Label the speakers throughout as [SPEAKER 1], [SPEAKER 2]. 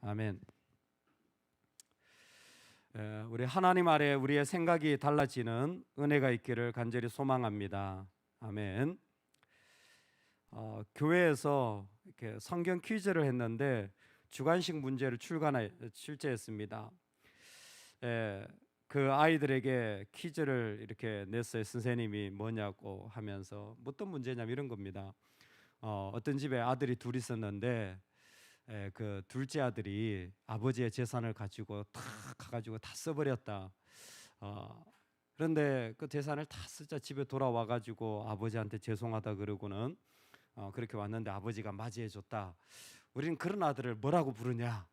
[SPEAKER 1] 아멘. 우리 하나님 아래 우리의 생각이 달라지는 은혜가 있기를 간절히 소망합니다. 아멘. 교회에서 이렇게 성경 퀴즈를 했는데 주관식 문제를 출제했습니다. 그 아이들에게 퀴즈를 이렇게 냈어요. 선생님이 뭐냐고 하면서 어떤 문제냐면 이런 겁니다. 어떤 집에 아들이 둘 있었는데 그 둘째 아들이 아버지의 재산을 가지고 다 가가지고 다 써버렸다. 그런데 그 재산을 다 쓰자 집에 돌아와가지고 아버지한테 죄송하다 그러고는 그렇게 왔는데 아버지가 맞이해줬다. 우리는 그런 아들을 뭐라고 부르냐?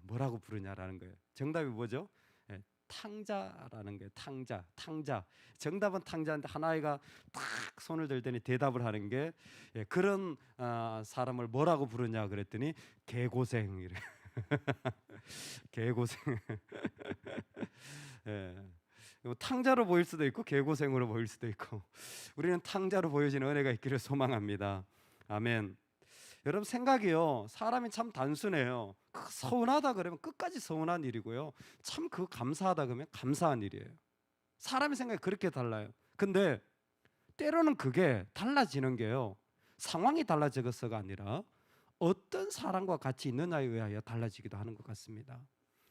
[SPEAKER 1] 뭐라고 부르냐라는 거예요. 정답이 뭐죠? 탕자라는 거예요. 탕자. 정답은 탕자인데 한 아이가 딱 손을 들더니 대답을 하는 게 그런 사람을 뭐라고 부르냐 그랬더니 개고생 이래. 개고생. 탕자로 보일 수도 있고 개고생으로 보일 수도 있고 우리는 탕자로 보여지는 은혜가 있기를 소망합니다. 아멘. 여러분 생각이요 사람이 참 단순해요. 서운하다 그러면 끝까지 서운한 일이고요 참 감사하다 그러면 감사한 일이에요. 사람의 생각이 그렇게 달라요. 근데 때로는 그게 달라지는 게요 상황이 달라져서가 아니라 어떤 사람과 같이 있느냐에 의하여 달라지기도 하는 것 같습니다.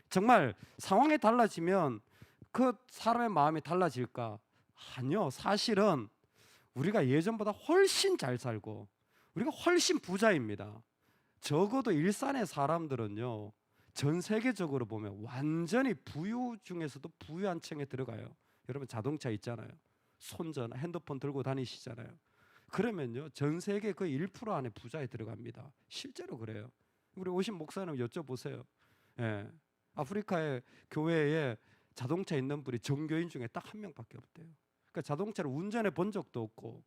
[SPEAKER 1] 정말 상황이 달라지면 그 사람의 마음이 달라질까? 아니요. 사실은 우리가 예전보다 훨씬 잘 살고 우리가 훨씬 부자입니다. 적어도 일산의 사람들은요 전 세계적으로 보면 완전히 부유 중에서도 부유한 층에 들어가요. 여러분 자동차 있잖아요. 손전 핸드폰 들고 다니시잖아요. 그러면요 전 세계 거의 1% 안에 부자에 들어갑니다. 실제로 그래요. 우리 오신 목사님 여쭤보세요. 아프리카의 교회에 자동차 있는 분이 정교인 중에 딱 한 명밖에 없대요. 그러니까 자동차를 운전해 본 적도 없고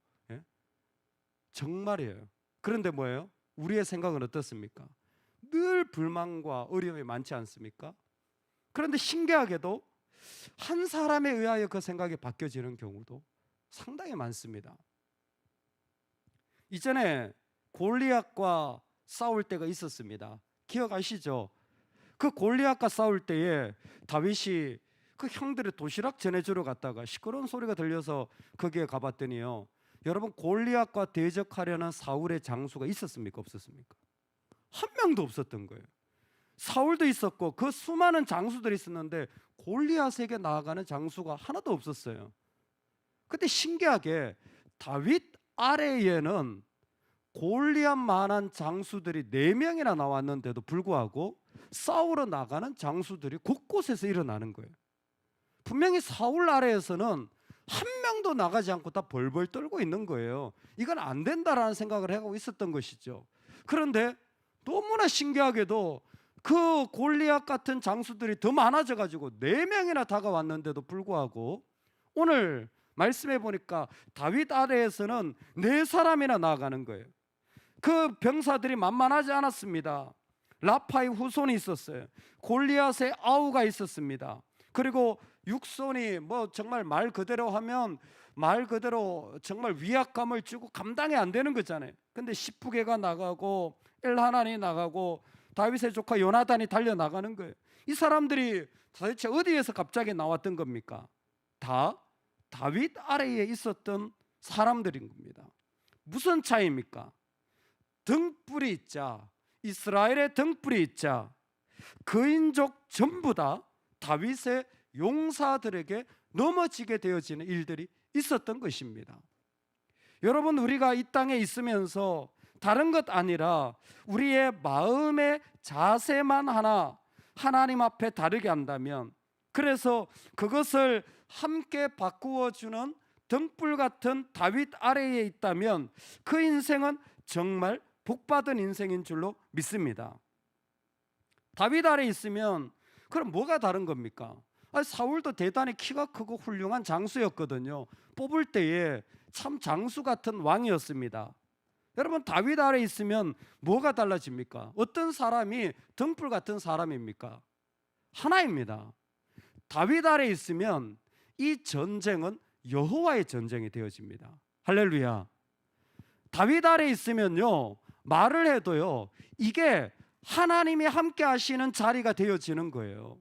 [SPEAKER 1] 정말이에요. 그런데 뭐예요? 우리의 생각은 어떻습니까? 늘 불만과 어려움이 많지 않습니까? 그런데 신기하게도 한 사람에 의하여 그 생각이 바뀌어지는 경우도 상당히 많습니다. 이전에 골리앗과 싸울 때가 있었습니다. 기억하시죠? 그 골리앗과 싸울 때에 다윗이 그 형들의 도시락 전해주러 갔다가 시끄러운 소리가 들려서 거기에 가봤더니요 여러분 골리앗과 대적하려는 사울의 장수가 있었습니까? 없었습니까? 한 명도 없었던 거예요. 사울도 있었고 그 수많은 장수들이 있었는데 골리앗에게 나아가는 장수가 하나도 없었어요. 근데 신기하게 다윗 아래에는 골리앗만한 장수들이 4명이나 나왔는데도 불구하고 싸우러 나가는 장수들이 곳곳에서 일어나는 거예요. 분명히 사울 아래에서는 한 명도 나가지 않고 다 벌벌 떨고 있는 거예요. 이건 안 된다라는 생각을 하고 있었던 것이죠. 그런데 너무나 신기하게도 그 골리앗 같은 장수들이 더 많아져 가지고 4명이나 다가왔는데도 불구하고 오늘 말씀해 보니까 다윗 아래에서는 4사람이나 나아가는 거예요. 그 병사들이 만만하지 않았습니다. 라파의 후손이 있었어요. 골리앗의 아우가 있었습니다. 그리고 육손이 정말 말 그대로 하면 말 그대로 정말 위압감을 주고 감당이 안 되는 거잖아요. 근데 시프게가 나가고 엘하난이 나가고 다윗의 조카 요나단이 달려나가는 거예요. 이 사람들이 도대체 어디에서 갑자기 나왔던 겁니까? 다 다윗 아래에 있었던 사람들인 겁니다. 무슨 차이입니까? 등불이 있자 이스라엘의 등불이 있자 그인족 전부 다 다윗의 용사들에게 넘어지게 되어지는 일들이 있었던 것입니다. 여러분 우리가 이 땅에 있으면서 다른 것 아니라 우리의 마음의 자세만 하나님 앞에 다르게 한다면 그래서 그것을 함께 바꾸어주는 등불 같은 다윗 아래에 있다면 그 인생은 정말 복받은 인생인 줄로 믿습니다. 다윗 아래에 있으면 그럼 뭐가 다른 겁니까? 사울도 대단히 키가 크고 훌륭한 장수였거든요. 뽑을 때에 참 장수 같은 왕이었습니다. 여러분 다윗 아래에 있으면 뭐가 달라집니까? 어떤 사람이 등불 같은 사람입니까? 하나입니다. 다윗 아래에 있으면 이 전쟁은 여호와의 전쟁이 되어집니다. 할렐루야. 다윗 아래에 있으면요 말을 해도요 이게 하나님이 함께 하시는 자리가 되어지는 거예요.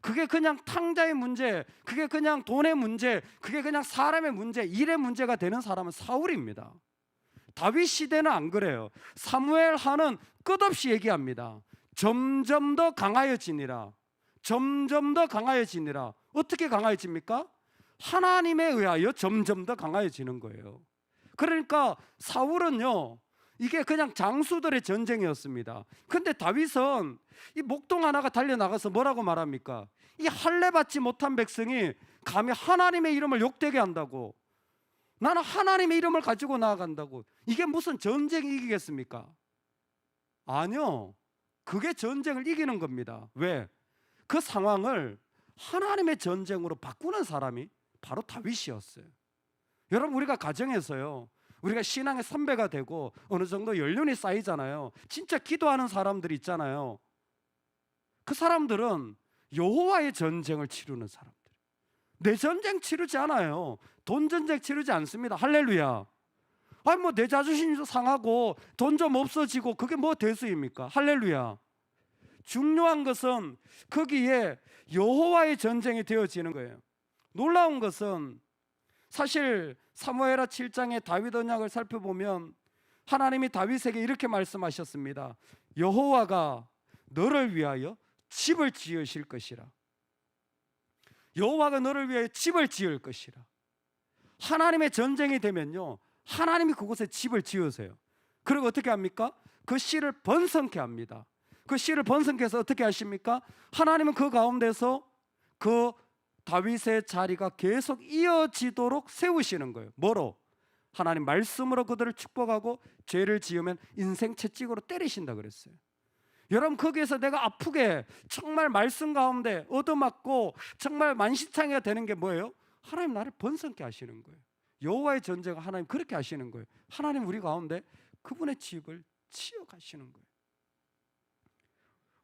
[SPEAKER 1] 그게 그냥 탕자의 문제, 그게 그냥 돈의 문제, 그게 그냥 사람의 문제, 일의 문제가 되는 사람은 사울입니다. 다윗 시대는 안 그래요. 사무엘 하는 끝없이 얘기합니다. 점점 더 강하여지니라. 점점 더 강하여지니라. 어떻게 강하여집니까? 하나님에 의하여 점점 더 강하여지는 거예요. 그러니까 사울은요, 이게 그냥 장수들의 전쟁이었습니다. 근데 다윗은 이 목동 하나가 달려나가서 뭐라고 말합니까? 이 할례 받지 못한 백성이 감히 하나님의 이름을 욕되게 한다고, 나는 하나님의 이름을 가지고 나아간다고, 이게 무슨 전쟁이 이기겠습니까? 아니요, 그게 전쟁을 이기는 겁니다. 왜? 그 상황을 하나님의 전쟁으로 바꾸는 사람이 바로 다윗이었어요. 여러분, 우리가 가정에서요, 우리가 신앙의 선배가 되고 어느 정도 연륜이 쌓이잖아요. 진짜 기도하는 사람들이 있잖아요. 그 사람들은 여호와의 전쟁을 치르는 사람들. 내 전쟁 치르지 않아요. 돈 전쟁 치르지 않습니다. 할렐루야. 아니 뭐 내 자존심도 상하고 돈 좀 없어지고 그게 뭐 대수입니까? 할렐루야. 중요한 것은 거기에 여호와의 전쟁이 되어지는 거예요. 놀라운 것은 사실 사무엘하 7장의 다윗 언약을 살펴보면 하나님이 다윗에게 이렇게 말씀하셨습니다. 여호와가 너를 위하여 집을 지으실 것이라. 여호와가 너를 위하여 집을 지을 것이라. 하나님의 전쟁이 되면요, 하나님이 그곳에 집을 지으세요. 그리고 어떻게 합니까? 그 씨를 번성케 합니다. 그 씨를 번성케 해서 어떻게 하십니까? 하나님은 그 가운데서 그 다윗의 자리가 계속 이어지도록 세우시는 거예요. 뭐로? 하나님 말씀으로 그들을 축복하고 죄를 지으면 인생 채찍으로 때리신다 그랬어요. 여러분, 거기에서 내가 아프게 정말 말씀 가운데 얻어맞고 정말 만신창이가 되는 게 뭐예요? 하나님 나를 번성케 하시는 거예요. 여호와의 전쟁을 하나님 그렇게 하시는 거예요. 하나님 우리 가운데 그분의 집을 지어 가시는 거예요.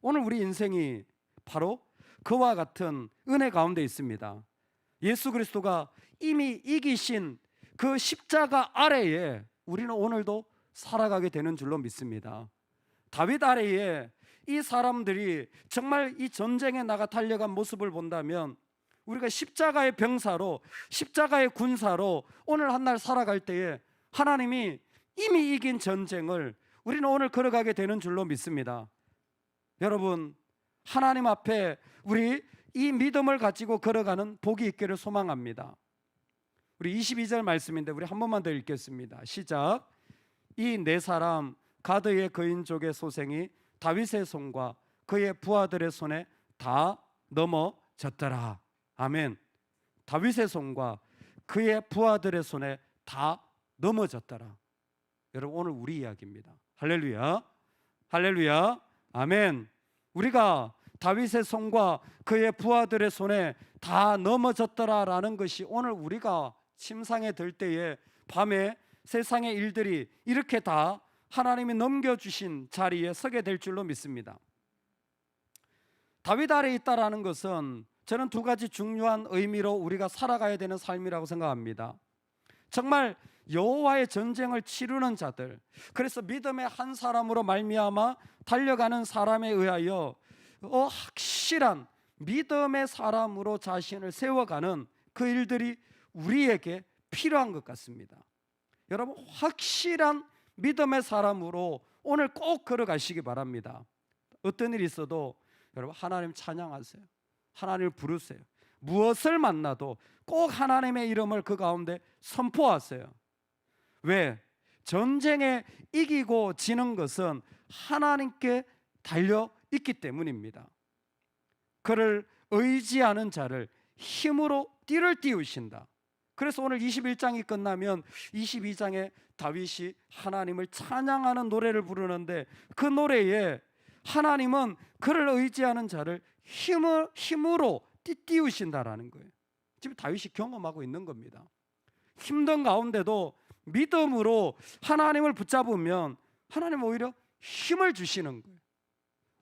[SPEAKER 1] 오늘 우리 인생이 바로 그와 같은 은혜 가운데 있습니다. 예수 그리스도가 이미 이기신 그 십자가 아래에 우리는 오늘도 살아가게 되는 줄로 믿습니다. 다윗 아래에 이 사람들이 정말 이 전쟁에 나가 달려간 모습을 본다면 우리가 십자가의 병사로, 십자가의 군사로 오늘 한날 살아갈 때에 하나님이 이미 이긴 전쟁을 우리는 오늘 걸어가게 되는 줄로 믿습니다. 여러분, 하나님 앞에 우리 이 믿음을 가지고 걸어가는 복이 있기를 소망합니다. 우리 22절 말씀인데 우리 한 번만 더 읽겠습니다. 시작. 이 네 사람 가드의 거인족의 소생이 다윗의 손과 그의 부하들의 손에 다 넘어졌더라. 아멘. 다윗의 손과 그의 부하들의 손에 다 넘어졌더라. 여러분, 오늘 우리 이야기입니다. 할렐루야. 할렐루야. 아멘. 우리가 다윗의 손과 그의 부하들의 손에 다 넘어졌더라라는 것이 오늘 우리가 침상에 들 때에 밤에 세상의 일들이 이렇게 다 하나님이 넘겨주신 자리에 서게 될 줄로 믿습니다. 다윗 아래에 있다라는 것은 저는 두 가지 중요한 의미로 우리가 살아가야 되는 삶이라고 생각합니다. 정말 여호와의 전쟁을 치르는 자들, 그래서 믿음의 한 사람으로 말미암아 달려가는 사람에 의하여 확실한 믿음의 사람으로 자신을 세워가는 그 일들이 우리에게 필요한 것 같습니다. 여러분, 확실한 믿음의 사람으로 오늘 꼭 걸어가시기 바랍니다. 어떤 일이 있어도 여러분 하나님 찬양하세요. 하나님을 부르세요. 무엇을 만나도 꼭 하나님의 이름을 그 가운데 선포하세요. 왜? 전쟁에 이기고 지는 것은 하나님께 달려 있기 때문입니다. 그를 의지하는 자를 힘으로 띠를 띄우신다. 그래서 오늘 21장이 끝나면 22장에 다윗이 하나님을 찬양하는 노래를 부르는데 그 노래에 하나님은 그를 의지하는 자를 힘으로 띠띄우신다라는 거예요. 지금 다윗이 경험하고 있는 겁니다. 힘든 가운데도 믿음으로 하나님을 붙잡으면 하나님은 오히려 힘을 주시는 거예요.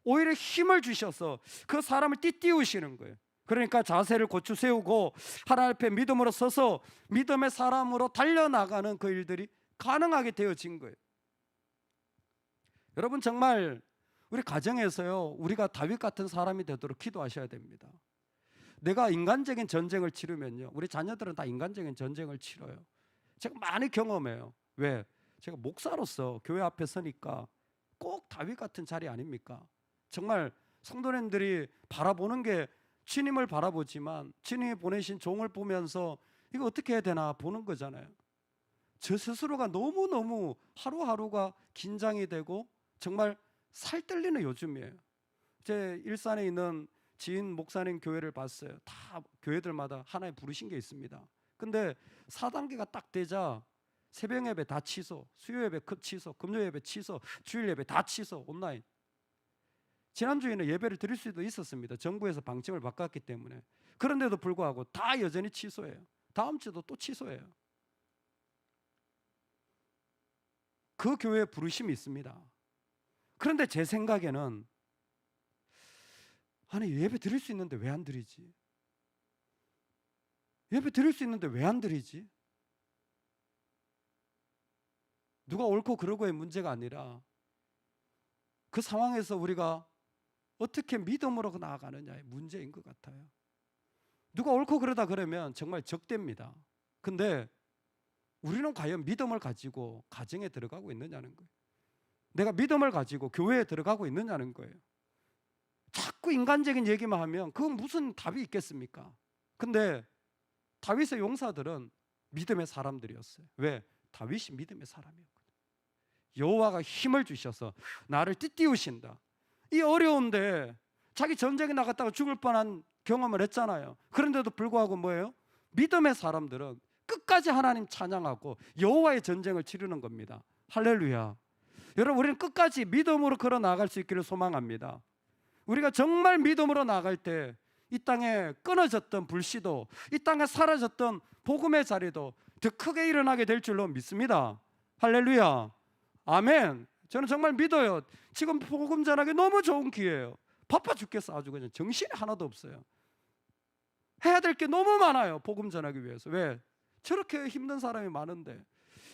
[SPEAKER 1] 오히려 힘을 주셔서 그 사람을 띠띄우시는 거예요. 그러니까 자세를 고쳐 세우고 하나님 앞에 믿음으로 서서 믿음의 사람으로 달려나가는 그 일들이 가능하게 되어진 거예요. 여러분, 정말 우리 가정에서요, 우리가 다윗 같은 사람이 되도록 기도하셔야 됩니다. 내가 인간적인 전쟁을 치르면요, 우리 자녀들은 다 인간적인 전쟁을 치러요. 제가 많이 경험해요. 왜? 제가 목사로서 교회 앞에 서니까 꼭 다윗 같은 자리 아닙니까? 정말 성도님들이 바라보는 게 주님을 바라보지만 주님이 보내신 종을 보면서 이거 어떻게 해야 되나 보는 거잖아요. 저 스스로가 너무너무 하루하루가 긴장이 되고 정말 살떨리는 요즘이에요. 제 일산에 있는 지인 목사님 교회를 봤어요. 다 교회들마다 하나의 부르신 게 있습니다. 근데 4단계가 딱 되자 새벽 예배 다 취소, 수요 예배 취소, 금요 예배 취소, 주일 예배 다 취소, 온라인. 지난주에는 예배를 드릴 수도 있었습니다. 정부에서 방침을 바꿨기 때문에. 그런데도 불구하고 다 여전히 취소해요. 다음 주도 또 취소해요. 그 교회에 부르심이 있습니다. 그런데 제 생각에는 아니 예배 드릴 수 있는데 왜 안 드리지? 예배 드릴 수 있는데 왜 안 드리지? 누가 옳고 그르고의 문제가 아니라 그 상황에서 우리가 어떻게 믿음으로 나아가느냐의 문제인 것 같아요. 누가 옳고 그러다 그러면 정말 적대입니다. 근데 우리는 과연 믿음을 가지고 가정에 들어가고 있느냐는 거예요. 내가 믿음을 가지고 교회에 들어가고 있느냐는 거예요. 자꾸 인간적인 얘기만 하면 그건 무슨 답이 있겠습니까? 근데 다윗의 용사들은 믿음의 사람들이었어요. 왜? 다윗이 믿음의 사람이었거든요. 여호와가 힘을 주셔서 나를 띠띠우신다. 이 어려운데 자기 전쟁에 나갔다가 죽을 뻔한 경험을 했잖아요. 그런데도 불구하고 뭐예요? 믿음의 사람들은 끝까지 하나님 찬양하고 여호와의 전쟁을 치르는 겁니다. 할렐루야. 여러분, 우리는 끝까지 믿음으로 걸어 나갈 수 있기를 소망합니다. 우리가 정말 믿음으로 나갈 때 이 땅에 끊어졌던 불씨도, 이 땅에 사라졌던 복음의 자리도 더 크게 일어나게 될 줄로 믿습니다. 할렐루야. 아멘. 저는 정말 믿어요. 지금 복음 전하기 너무 좋은 기회예요. 바빠 죽겠어. 아주 그냥 정신이 하나도 없어요. 해야 될 게 너무 많아요. 복음 전하기 위해서. 왜? 저렇게 힘든 사람이 많은데,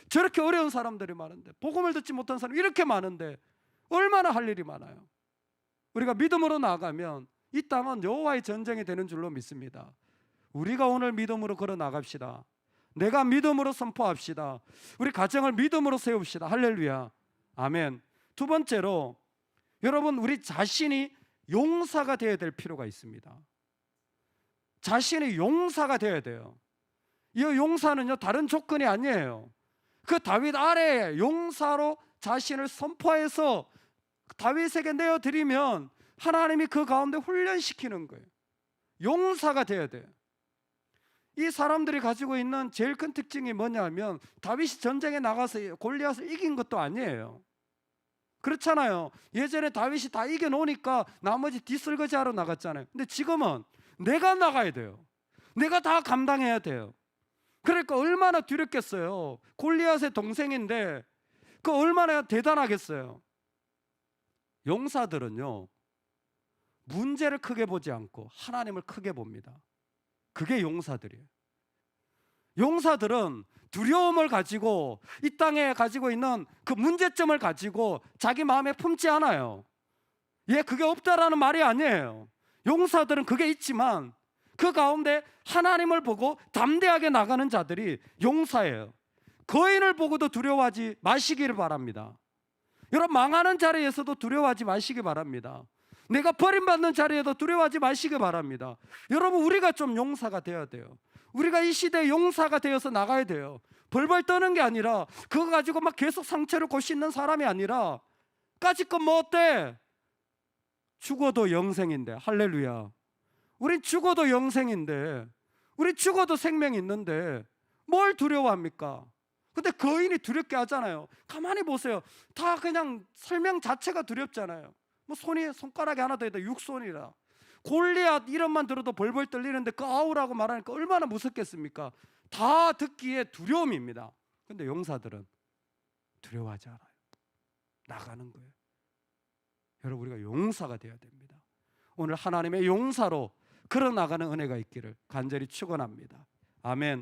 [SPEAKER 1] 저렇게 어려운 사람들이 많은데, 복음을 듣지 못한 사람이 이렇게 많은데 얼마나 할 일이 많아요. 우리가 믿음으로 나가면 이 땅은 여호와의 전쟁이 되는 줄로 믿습니다. 우리가 오늘 믿음으로 걸어 나갑시다. 내가 믿음으로 선포합시다. 우리 가정을 믿음으로 세웁시다. 할렐루야. 아멘. 두 번째로, 여러분, 우리 자신이 용사가 되어야 될 필요가 있습니다. 자신이 용사가 되어야 돼요. 이 용사는요, 다른 조건이 아니에요. 그 다윗 아래에 용사로 자신을 선포해서 다윗에게 내어드리면 하나님이 그 가운데 훈련시키는 거예요. 용사가 되어야 돼요. 이 사람들이 가지고 있는 제일 큰 특징이 뭐냐면 다윗이 전쟁에 나가서 골리앗을 이긴 것도 아니에요. 그렇잖아요. 예전에 다윗이 다 이겨놓으니까 나머지 뒷설거지하러 나갔잖아요. 근데 지금은 내가 나가야 돼요. 내가 다 감당해야 돼요. 그러니까 얼마나 두렵겠어요. 골리앗의 동생인데 그 얼마나 대단하겠어요. 용사들은요, 문제를 크게 보지 않고 하나님을 크게 봅니다. 그게 용사들이에요. 용사들은 두려움을 가지고 이 땅에 가지고 있는 그 문제점을 가지고 자기 마음에 품지 않아요. 그게 없다라는 말이 아니에요. 용사들은 그게 있지만 그 가운데 하나님을 보고 담대하게 나가는 자들이 용사예요. 거인을 보고도 두려워하지 마시기를 바랍니다. 여러분, 망하는 자리에서도 두려워하지 마시기 바랍니다. 내가 버림받는 자리에도 두려워하지 마시기 바랍니다. 여러분, 우리가 좀 용사가 되어야 돼요. 우리가 이 시대에 용사가 되어서 나가야 돼요. 벌벌 떠는 게 아니라 그거 가지고 막 계속 상처를 고씻는 사람이 아니라 까짓 건 뭐 어때? 죽어도 영생인데. 할렐루야. 우린 죽어도 영생인데, 우리 죽어도 생명이 있는데 뭘 두려워합니까? 근데 거인이 두렵게 하잖아요. 가만히 보세요. 다 그냥 설명 자체가 두렵잖아요. 뭐 손가락이 하나 더 있다, 육손이라. 골리앗 이름만 들어도 벌벌 떨리는데 그 아우라고 말하니까 얼마나 무섭겠습니까? 다 듣기에 두려움입니다. 근데 용사들은 두려워하지 않아요. 나가는 거예요. 여러분, 우리가 용사가 되어야 됩니다. 오늘 하나님의 용사로 걸어 나가는 은혜가 있기를 간절히 축원합니다. 아멘.